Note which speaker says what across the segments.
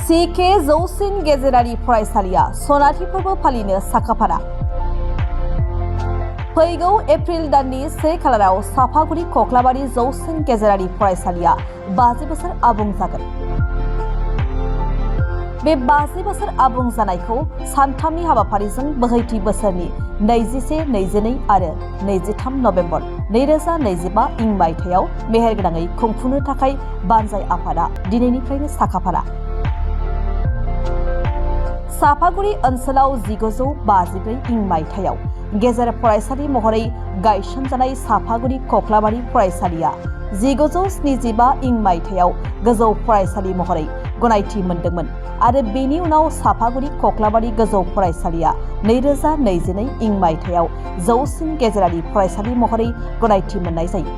Speaker 1: CK जौसिन गेजेरारि फरायसालिया सनाथि फोरबो फालिनो साखाफारा। फैगौ एप्रिल दाननि 1 खालाराव साफागुरि कक्लाबारि जौसिन गेजेरारि फरायसालिया 50 बोसोर आबुं जागोन। बे 50 बोसोर आबुं जानायखौ सानथामनि हाबाफारिजों बोहैथि बोसोरनि 21, 22 आरो 23 नभेम्बर 2025 इं मायथाइयाव मेहेरगोनाङै खुंफुंनो थाखाय बानजाय आफादा दिनैनिफ्रायनो साखाफारा। साफागुरि ओनसोलाव 1954 इं मायथाइयाव गेजेर फरायसालि महरै गायसनजानाय साफागुरि कक्लाबारि फरायसालिया 1975 इं मायथाइयाव गोजौ फरायसालि महरै गनायथि मोनदोंमोन आरो बेनि उनाव साफागुरि कक्लाबारि गोजौ फरायसालिया 2022 इं मायथाइयाव जौसिन गेजेरारि फरायसालि महरै गनायथि मोननाय जायो।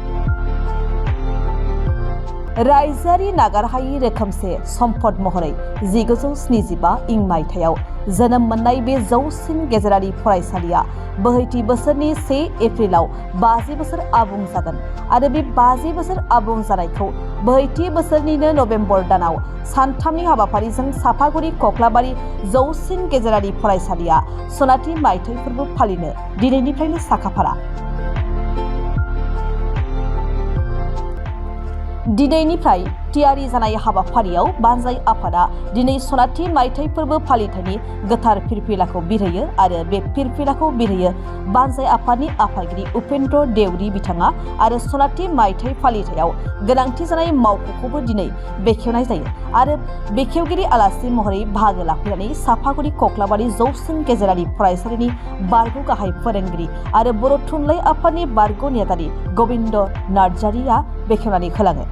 Speaker 1: रायजोआरि नागारहायि रोखोमसे सम्पद महरै 1975 इं मायथाइयाव जोनोम मोननाय बे जौसिन गेजेरारि फरायसालिया बोहैथि बोसोरनि 1 एप्रिलाव 50 बोसोर आबुं जागोन आरो बे 50 बोसोर आबुं जानायखौ बोहैथि बोसोरनिनो नभेम्बर दानाव सानथामनि हाबाफारिजों साफागुरि कक्लाबारि जौसिन गेजेरारि फरायसालिया सनाथि मायथाइ फोरबो फालिनो दिनैनिफ्रायनो साखाफारा। दिनैनिफ्राय थियारि जानाय हाबाफारियाव बानजाय आफादा दिनै सनाथि मायथाइ फोरबो फालिथायनि गोथार फिरफिलाखौ बिरहोयो आरो बे फिरफिलाखौ बिरहोयो बानजाय आफादनि आफादगिरि उपेन्द्र देउरि बिथाङा आरो सनाथि मायथाइ फालिथायाव गोनांथि जानाय मावख'खौबो दिनै बेखेवनाय जायो आरो बेखेवगिरि आलासि महरै बाहागो लाफैनानै साफागुरि कक्लाबारि जौसिन गेजेरारि फरायसालिनि बारग' गाहाय फोरोंगिरि आरो बर' थुनलाइ आफादनि बारग' नेहाथारि गबिन्द नार्जारिया बेखेवनानै होलाङो।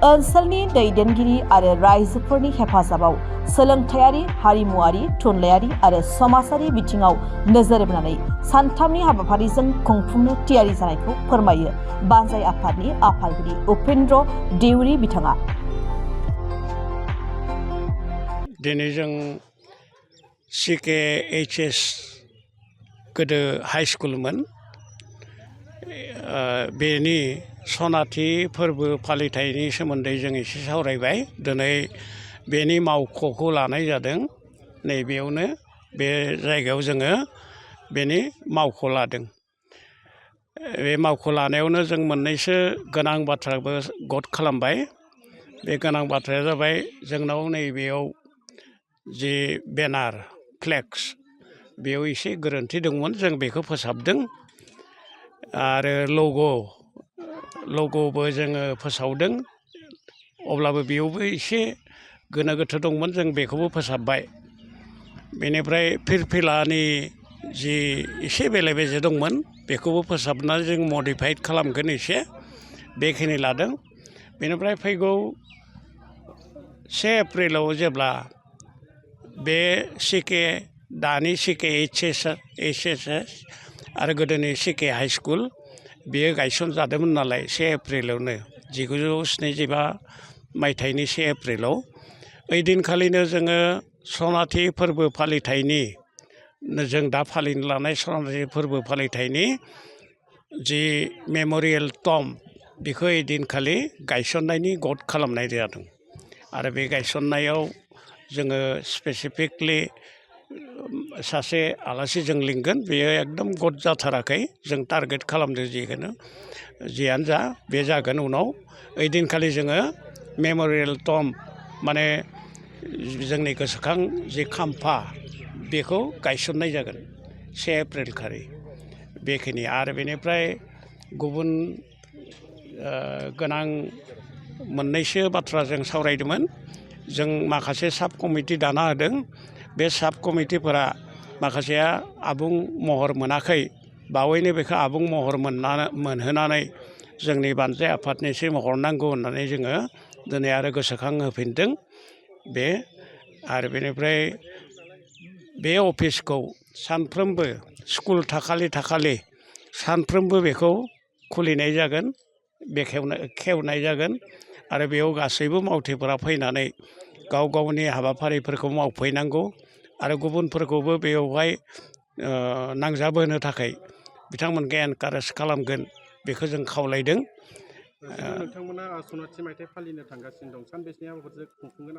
Speaker 1: ओनसोलनि दैदेनगिरि आरो रायजोफोरनि हेफाजाबाव सोलोंथायारि, हारिमुआरि, थुनलाइयारि आरो समाजारि बिथिङाव नोजोर बोनानै सानथामनि हाबाफारिजों खुंफुंनो थियारि जानायखौ फोरमायो बानजाय आफादनि आफादगिरि उपेन्द्र देउरि बिथाङा।
Speaker 2: दिनै जों CKHS गोदो हाइ स्कुलमोन, बेनि सनाथि फोरबो फालिथायनि सोमोन्दै जों एसे सावरायबाय। दिनै बेनि मावख'खौ लानाय जादों। नैबेयावनो बे जायगायाव जोङो बेनि मावख' लादों। बे मावख' लानायावनो जों मोननैसो गोनां बाथ्राबो गद खालामबाय। बे गोनां बाथ्राया जाबाय जोंनाव नैबेयाव जि बेनार फ्लेक्स बेयाव एसे गोरोन्थि दंमोन, जों बेखौ फोसाबदों आरो लग'बो जोङो फोसावदों, अब्लाबो बेयावबो एसे गोनो गोथो दंमोन, जों बेखौबो फोसाबबाय। बेनिफ्राय फिरफिलानि जि एसे बेले बेजे दंमोन बेखौबो फोसाबनानै जों मडिफाइड खालामगोन एसे, बेखिनि लादों। बेनिफ्राय फैगौ 1 एप्रिलाव जेब्ला बे दानि CKHS आरो गोदोनि CK हाइ स्कुल बेयो गायसन जादोंमोन नालाय 1 एप्रिलावनो 1975 मायथाइनि 1 एप्रिलाव, ओइ दिनखालिनो जोङो सनाथि फोरबो फालिथायनि जों दा फालिनो लानाय सनाथि फोरबो फालिथायनि जि मेम'रियेल टम्ब बेखौ ओइ दिनखालि गायसननायनि गद खालामनाय जादों आरो बे गायसननायाव जोङो स्पेसिफिकलि सासे आलासि जों लिंगोन। बेयो एकदम गद जाथाराखै, जों टारगेट खालामदों जियानो जा बे जागोन उनाव। ओइ दिनखालि जोङो मेम'रियेल टम्ब माने जोंनि गोसोखां जि खाम्फा बेखौ गायसननाय जागोन 1 एप्रिल खालि, बेखिनि। आरो बेनिफ्राय गुबुन गोनां मोननैसो बाथ्रा जों सावरायदोंमोन। जों माखासे साब कमिटि दाना होदों। बे साब कमिटिफोरा माखासेया आबुं महर मोनाखै, बावैनो बेखौ आबुं महर मोनहोनानै जोंनि बानजाय आफादनिसिम हरनांगौ होननानै जोङो दिनै आरो गोसोखां होफिनदों। बे आरो बेनिफ्राय बे अफिसखौ सानफ्रोमबो स्कुल थाखालि सानफ्रोमबो बेखौ खुलिनाय जागोन, खेवनाय जागोन आरो बेयाव गासैबो मावथिफोरा फैनानै गाव गावनि हाबाफारिफोरखौ मावफैनांगौ आरो गुबुनफोरखौबो बेवहाय नांजाबहोनो थाखाय बिथांमोनखौ एनकारेज खालामगोन, बेखौ जों खावलायदों।
Speaker 3: नोंथांमोना सनाथि मायथाइ फालिनो थांगासिनो दं सानबेसे हाबाफोरजों खुंफुंगोन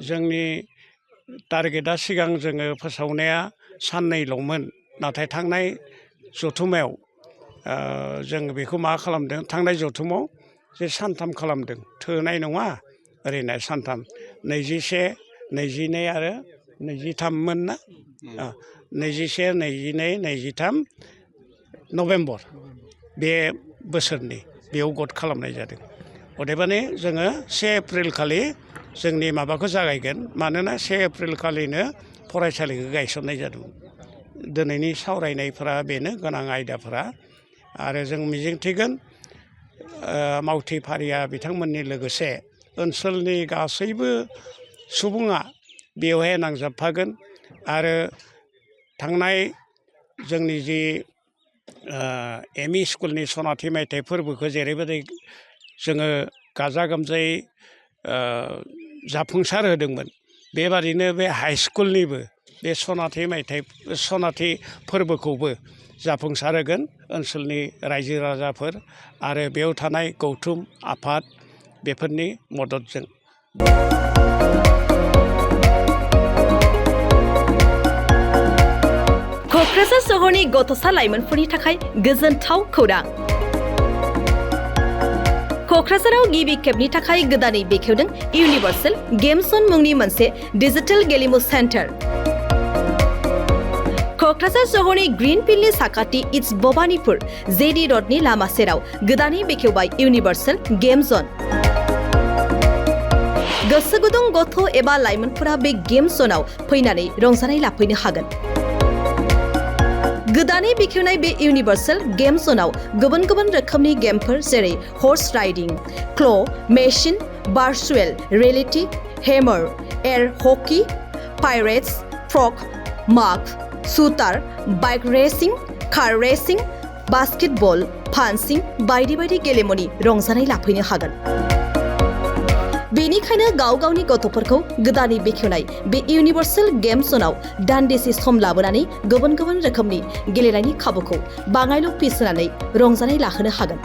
Speaker 2: जोंनि टारगेटआ सिगां जोङो फोसावनाया साननैल'मोन नाथाय थांनाय जथुमायाव जों बेखौ मा खालामदों थांनाय जथुमाव जे सानथाम खालामदों थोनाय नङा ओरैनो सानथाम 21, 22 आरो 23 मोन ना 21, 22, 23 नभेम्बर बे बोसोरनि बेयाव गद खालामनाय जादों अदेबानि जोङो 1 एप्रिल खालि जोंनि माबाखौ जागायगोन मानोना 1 एप्रिल खालिनो फरायसालिखौ गायसननाय जादों दिनैनि सावरायनायफोरा बेनो गोनां आयदाफोरा आरो जों मिजिंथिगोन मावथि फारिया बिथांमोननि लोगोसे ओनसोलनि गासैबो सुबुङा बेवहाय नांजाबफागोन आरो थांनाय जोंनि जि एमइ स्कुलनि सनाथि मायथाइ फोरबोखौ जेरैबायदि जोङो गाजा गोमजायै जाफुंसार होदोंमोन बेबादिनो बे हाइ स्कुलनिबो बे सनाथि फोरबोखौबो जाफुंसार होगोन ओनसोलनि रायजो राजाफोर आरो बेयाव थानाय गौथुम आफाद बेफोरनि मददजों
Speaker 1: क'क्राझार सहरनि गथ'सा लाइमोनफोरनि थाखाय गोजोनथाव खौरां क'क्राझाराव गिबि खेबनि थाखाय गोदानै बेखेवदों इउनिभार्सेल गेम जन मुंनि मोनसे डिजिटेल गेलेमु सेन्टार क'क्राझार सहरनि ग्रीन फिल्डनि साखाथि इट्स भबानिपुर जेडि रडनि लामा सेराव गोदानै बेखेवबाय इउनिभार्सेल गेम जन गोसो गुदुं गथ' एबा लाइमोनफोरा बे गेम जनाव फैनानै रंजानाय लाफैनो हागोन गोदानै बेखेवनाय बे इउनिभार्सेल गेम जनाव गुबुन गुबुन रोखोमनि गेमफोर जेरै horse riding claw' machine virtual reality hammer air hockey pirates frog माग shooter bike racing car racing basketball पान्सिं बायदि बायदि गेलेमुनि रंजानाय लाफैनो हागोन बेनिखायनो गाव गावनि गथ'फोरखौ गोदानै बेखेवनाय बे इउनिभार्सेल गेम जनाव दान्दिसे सम लाबोनानै गुबुन गुबुन रोखोमनि गेलेनायनि खाबुखौ बाङायल' फिस होनानै रंजानाय लाहोनो हागोन